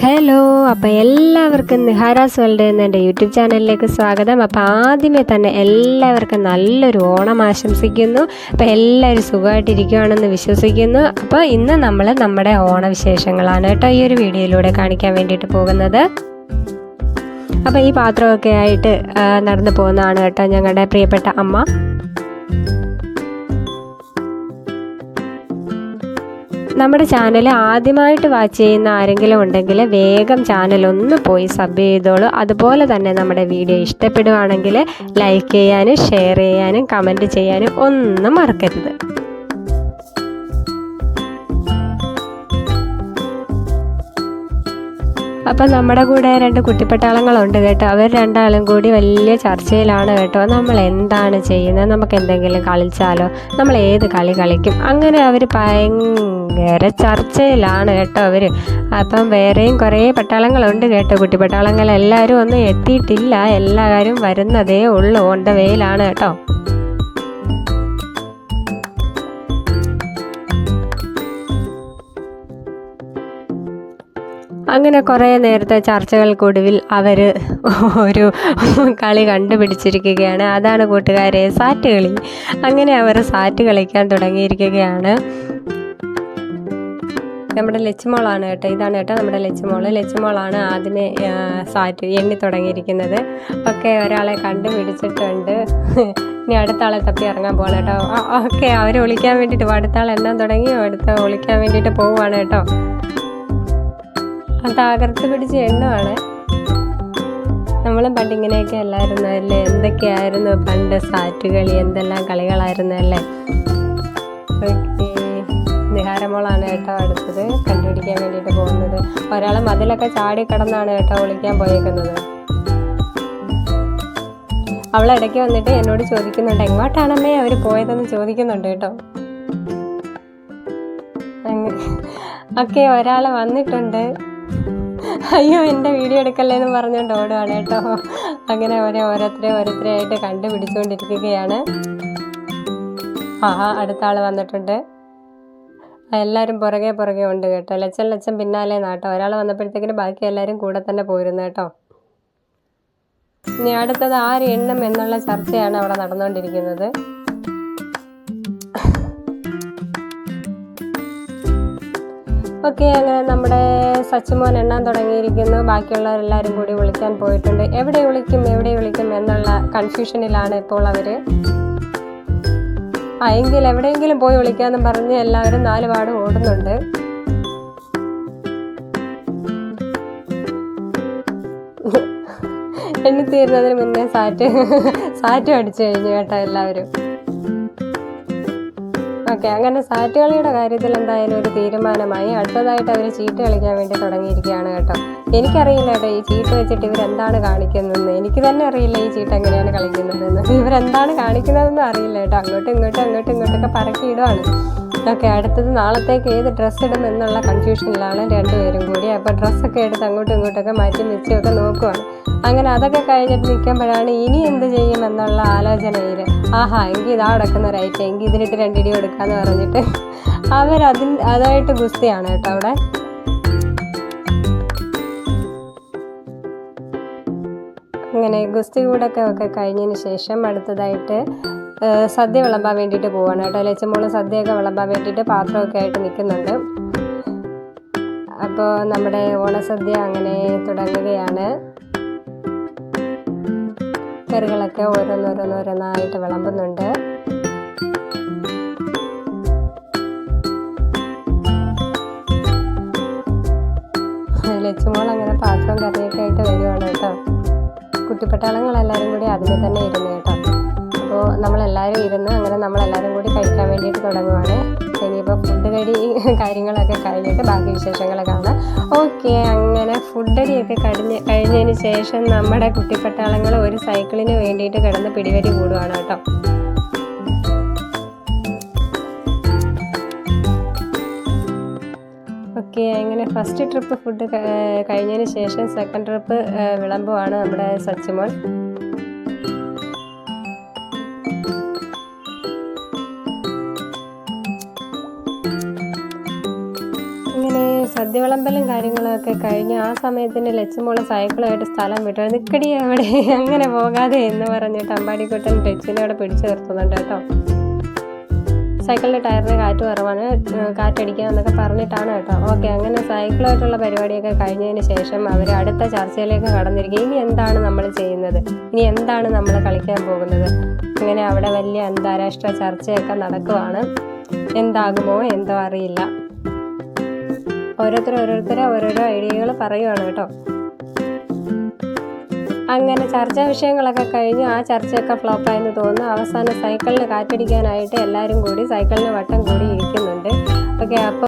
Hello, അപ്പോൾ എല്ലാവർക്കും നിഹാരാസ് world എന്ന എൻ്റെ യൂട്യൂബ് ചാനലിലേക്ക് സ്വാഗതം. അപ്പോൾ ആദ്യമേ തന്നെ എല്ലാവർക്കും നല്ലൊരു ഓണം ആശംസിക്കുന്നു. അപ്പോൾ എല്ലാവരും സുഖമായിട്ടിരിക്കുകയാണെന്ന് വിശ്വസിക്കുന്നു. അപ്പോൾ ഇന്ന് നമ്മൾ നമ്മുടെ ഓണവിശേഷങ്ങളാണ് കേട്ടോ ഈ ഒരു വീഡിയോയിലൂടെ കാണിക്കാൻ വേണ്ടിയിട്ട് പോകുന്നത്. അപ്പോൾ ഈ പാത്രമൊക്കെ ആയിട്ട് നടന്നു പോകുന്നതാണ് കേട്ടോ ഞങ്ങളുടെ പ്രിയപ്പെട്ട അമ്മ. നമ്മുടെ ചാനൽ ആദ്യമായിട്ട് വാച്ച് ചെയ്യുന്ന ആരെങ്കിലും ഉണ്ടെങ്കിൽ വേഗം ചാനലൊന്ന് പോയി സബ് ചെയ്തോളൂ. അതുപോലെ തന്നെ നമ്മുടെ വീഡിയോ ഇഷ്ടപ്പെടുകയാണെങ്കിൽ ലൈക്ക് ചെയ്യാനും ഷെയർ ചെയ്യാനും കമൻറ്റ് ചെയ്യാനും ഒന്നും മറക്കരുത്. അപ്പം നമ്മുടെ കൂടെ 2 കുട്ടിപ്പട്ടാളങ്ങളുണ്ട് കേട്ടോ. അവർ രണ്ടാളും കൂടി വലിയ ചർച്ചയിലാണ് കേട്ടോ. നമ്മൾ എന്താണ് ചെയ്യുന്നത്, നമുക്ക് എന്തെങ്കിലും കളിച്ചാലോ, നമ്മൾ ഏത് കളി കളിക്കും, അങ്ങനെ അവർ ഭയങ്കര ചർച്ചയിലാണ് കേട്ടോ അവർ. അപ്പം വേറെയും കുറേ പട്ടാളങ്ങളുണ്ട് കേട്ടോ. കുട്ടിപ്പട്ടാളങ്ങൾ എല്ലാവരും ഒന്നും എത്തിയിട്ടില്ല, എല്ലാവരും വരുന്നതേ ഉള്ളൂ, ഓൺ ദ വേയിലാണ് കേട്ടോ. അങ്ങനെ കുറേ നേരത്തെ ചർച്ചകൾക്കൊടുവിൽ അവർ ഒരു കളി കണ്ടുപിടിച്ചിരിക്കുകയാണ്. അതാണ് കൂട്ടുകാരെ സാറ്റ് കളി. അങ്ങനെ അവർ സാറ്റ് കളിക്കാൻ തുടങ്ങിയിരിക്കുകയാണ്. നമ്മുടെ ലച്ചുമോളാണ് കേട്ടോ, ഇതാണ് കേട്ടോ നമ്മുടെ ലച്ചുമോളാണ് ആദ്യമേ സാറ്റ് എണ്ണി തുടങ്ങിയിരിക്കുന്നത്. ഒക്കെ ഒരാളെ കണ്ടുപിടിച്ചിട്ടുണ്ട്. ഇനി അടുത്ത ആളെ തപ്പി ഇറങ്ങാൻ പോകണം കേട്ടോ. ഓക്കെ, അവർ ഒളിക്കാൻ വേണ്ടിയിട്ട് അടുത്ത ആൾ എണ്ണാൻ തുടങ്ങി, അടുത്ത ഒളിക്കാൻ വേണ്ടിയിട്ട് പോവുകയാണ് കേട്ടോ. തകർത്ത് പിടിച്ച് എണ്ണമാണ്. നമ്മളും പണ്ട് ഇങ്ങനെയൊക്കെ അല്ലായിരുന്നു അല്ലേ, എന്തൊക്കെയായിരുന്നു പണ്ട് സാറ്റ് കളി, എന്തെല്ലാം കളികളായിരുന്നു അല്ലേ. ഓക്കെ, നിഹാരമോളാണ് കേട്ടോ അടുത്തത് കണ്ടുപിടിക്കാൻ വേണ്ടിയിട്ട് പോകുന്നത്. ഒരാൾ മതിലൊക്കെ ചാടി കിടന്നാണ് കേട്ടോ ഒളിക്കാൻ പോയേക്കുന്നത്. അവളിടയ്ക്ക് വന്നിട്ട് എന്നോട് ചോദിക്കുന്നുണ്ട് എങ്ങോട്ടാണമ്മേ അവർ പോയതെന്ന് ചോദിക്കുന്നുണ്ട് കേട്ടോ. അങ്ങനെ ഒക്കെ ഒരാൾ വന്നിട്ടുണ്ട്. അയ്യോ എൻ്റെ വീഡിയോ എടുക്കല്ലേന്ന് പറഞ്ഞുകൊണ്ട് ഓടുകയാണ് കേട്ടോ. അങ്ങനെ ഓരോരുത്തരെയായിട്ട് കണ്ടുപിടിച്ചുകൊണ്ടിരിക്കുകയാണ്. അടുത്ത ആൾ വന്നിട്ടുണ്ട്. എല്ലാവരും പുറകെ ഉണ്ട് കേട്ടോ. ലച്ചൻ പിന്നാലെ നാട്ടോ. ഒരാൾ വന്നപ്പോഴത്തേക്കിന് ബാക്കി എല്ലാവരും കൂടെ തന്നെ പോയിരുന്നു കേട്ടോ. ഇനി അടുത്തത് ആര് എണ്ണം എന്നുള്ള ചർച്ചയാണ് അവിടെ നടന്നുകൊണ്ടിരിക്കുന്നത്. ഓക്കെ, അങ്ങനെ നമ്മുടെ സച്ചുമോൻ എണ്ണാൻ തുടങ്ങിയിരിക്കുന്നു. ബാക്കിയുള്ളവരെല്ലാവരും കൂടി വിളിക്കാൻ പോയിട്ടുണ്ട്. എവിടെ വിളിക്കും എന്നുള്ള കൺഫ്യൂഷനിലാണ് ഇപ്പോൾ അവർ. എങ്കിൽ എവിടെയെങ്കിലും പോയി വിളിക്കാമെന്ന് പറഞ്ഞ് എല്ലാവരും 4 പാട് ഓടുന്നുണ്ട്. എണ്ണിത്തീരുന്നതിന് മുന്നേ സാറ്റും അടിച്ചു കഴിഞ്ഞു കേട്ടോ എല്ലാവരും. ഓക്കെ, അങ്ങനെ സാറ്റ് കളിയുടെ കാര്യത്തിൽ എന്തായാലും ഒരു തീരുമാനമായി. അടുത്തതായിട്ട് അവർ ചീട്ട് കളിക്കാൻ വേണ്ടി തുടങ്ങിയിരിക്കുകയാണ് കേട്ടോ. എനിക്കറിയില്ല കേട്ടോ ഈ ചീട്ട് വെച്ചിട്ട് ഇവരെന്താണ് കാണിക്കുന്നതെന്ന്. എനിക്ക് തന്നെ അറിയില്ല ഈ ചീട്ട് എങ്ങനെയാണ് കളിക്കുന്നതെന്ന്. ഇവരെന്താണ് കാണിക്കുന്നതെന്നും അറിയില്ല കേട്ടോ. അങ്ങോട്ടും ഇങ്ങോട്ടൊക്കെ പറക്കിയിടുവാണ്. ഓക്കെ, അടുത്തത് നാളത്തേക്ക് ഏത് ഡ്രസ്സ് ഇടും എന്നുള്ള കൺഫ്യൂഷനിലാണ് 2 പേരും കൂടി. അപ്പോൾ ഡ്രസ്സൊക്കെ എടുത്ത് അങ്ങോട്ടും ഇങ്ങോട്ടൊക്കെ മാറ്റി വെച്ചൊക്കെ നോക്കുവാണ്. അങ്ങനെ അതൊക്കെ കഴിഞ്ഞിട്ട് നിൽക്കുമ്പോഴാണ് ഇനി എന്ത് ചെയ്യും എന്നുള്ള ആലോചനയിൽ എങ്കിൽ ഇതാ കിടക്കുന്ന റൈറ്റ്, എങ്കിൽ ഇതിനിട്ട് 2 ഇടി കൊടുക്കാമെന്ന് പറഞ്ഞിട്ട് അതായിട്ട് ഗുസ്തിയാണ് കേട്ടോ അവിടെ. അങ്ങനെ ഗുസ്തി കൂടൊക്കെ കഴിഞ്ഞതിന് ശേഷം അടുത്തതായിട്ട് സദ്യ വിളമ്പാൻ വേണ്ടിയിട്ട് പോവാണ് കേട്ടോ. ലച്ചുമോള് സദ്യയൊക്കെ വിളമ്പാൻ വേണ്ടിയിട്ട് പാത്രമൊക്കെ ആയിട്ട് നിൽക്കുന്നുണ്ട്. അപ്പോൾ നമ്മുടെ ഓണസദ്യ അങ്ങനെ തുടങ്ങുകയാണ്. കറികളൊക്കെ ഓരോന്നോരോന്നായിട്ട് വിളമ്പുന്നുണ്ട്. ലച്ചുമോൾ അങ്ങനെ പാത്രവും കറിയൊക്കെ ആയിട്ട് വരുവാണ് കേട്ടോ. കുട്ടിപ്പട്ടാളങ്ങളെല്ലാവരും കൂടി അതിൽ തന്നെ ഇരുന്നു കേട്ടോ. അപ്പോൾ നമ്മളെല്ലാവരും ഇരുന്ന് അങ്ങനെ നമ്മളെല്ലാവരും കൂടി കഴിക്കാൻ വേണ്ടിയിട്ട് തുടങ്ങുവാണ്. ഇനിയിപ്പോൾ ഫുഡ് കടി കാര്യങ്ങളൊക്കെ കഴിഞ്ഞിട്ട് ബാക്കി വിശേഷങ്ങൾ കാണാം. ഓക്കെ, അങ്ങനെ ഫുഡ് അടിയൊക്കെ കഴിഞ്ഞതിന് ശേഷം നമ്മുടെ കുട്ടിപ്പട്ടാളങ്ങൾ ഒരു സൈക്കിളിന് വേണ്ടിയിട്ട് കിടന്ന് പിടിവരി കൂടുകയാണ് കേട്ടോ. ഓക്കെ, അങ്ങനെ ഫസ്റ്റ് ട്രിപ്പ് ഫുഡ് കഴിഞ്ഞതിന് ശേഷം സെക്കൻഡ് ട്രിപ്പ് വിളമ്പുവാണ് നമ്മുടെ സച്ചുമോൻ. സദ്യ വിളമ്പലും കാര്യങ്ങളൊക്കെ കഴിഞ്ഞ് ആ സമയത്തിന് ലച്ചുമോള് സൈക്കിളുമായിട്ട് സ്ഥലം വിട്ടു. നിക്കടി അവിടെ അങ്ങനെ പോകാതെ എന്ന് പറഞ്ഞിട്ട് അമ്പാടിക്കുട്ടൻ ലച്ചുവിനെ അവിടെ പിടിച്ചു നിർത്തുന്നുണ്ട് കേട്ടോ. സൈക്കിളിൻ്റെ ടയറിന് കാറ്റ് കുറവാണ്, കാറ്റടിക്കുക എന്നൊക്കെ പറഞ്ഞിട്ടാണ് കേട്ടോ. ഓക്കെ, അങ്ങനെ സൈക്കിളായിട്ടുള്ള പരിപാടിയൊക്കെ കഴിഞ്ഞതിന് ശേഷം അവർ അടുത്ത ചർച്ചയിലേക്ക് കടന്നിരിക്കുക. ഇനി എന്താണ് നമ്മൾ ചെയ്യുന്നത്, ഇനി എന്താണ് നമ്മൾ കളിക്കാൻ പോകുന്നത്. അങ്ങനെ അവിടെ വലിയ അന്താരാഷ്ട്ര ചർച്ചയൊക്കെ നടക്കുവാണ്. എന്താകുമോ എന്തോ അറിയില്ല. ഓരോരോ ഐഡിയകൾ പറയുവാണ് കേട്ടോ. അങ്ങനെ ചർച്ചാ വിഷയങ്ങളൊക്കെ കഴിഞ്ഞ് ആ ചർച്ചയൊക്കെ ഫ്ലോപ്പായെന്ന് തോന്നുന്നു. അവസാനം സൈക്കിളിന് കാറ്റടിക്കാനായിട്ട് എല്ലാവരും കൂടി സൈക്കിളിന് വട്ടം കൂടി ഇരിക്കുന്നുണ്ട്. ഓക്കെ, അപ്പോൾ